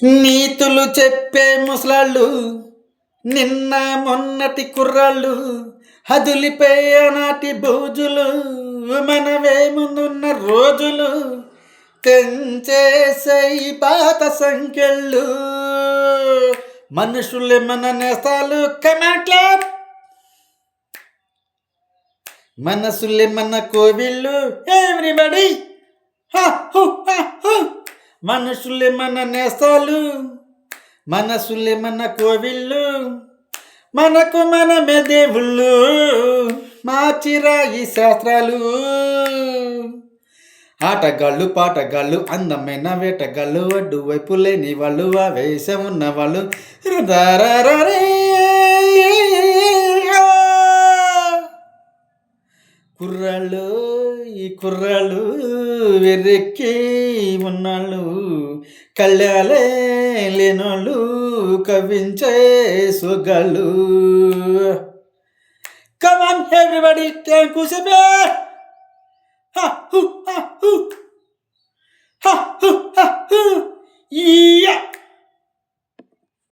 నీతులు చెప్పే ముసలాళ్ళు నిన్న మొన్నటి కుర్రాళ్ళు హదులిపై ఆనాటి బూజులు మనవే ముందున్న రోజులు తెంచేసై పాత సంఖ్యళ్ళు మనుషులే మన నేస్తాలు కమాట్లా మనసులే మన కోవిళ్ళు ఎవ్రీబడి మనుషులే మన నేస్తాలు మనసులే మన కోవిళ్ళు మనకు మనమే దేవుళ్ళు మార్చిరా ఈ శాస్త్రాలు ఆటగాళ్ళు పాటగాళ్ళు అందమైన వేటగాళ్ళు అడ్డువైపు లేని వాళ్ళు ఆవేశం ఉన్న వాళ్ళు కుర్రాళ్ళు ఈ కుర్రాళ్ళు వెర్రెక్కి ఉన్నాళ్ళు కళ్యాలే లేనోళ్ళు కవించే సొగాళ్ళు కమాన్ ఎవ్రీబడి కూసేపే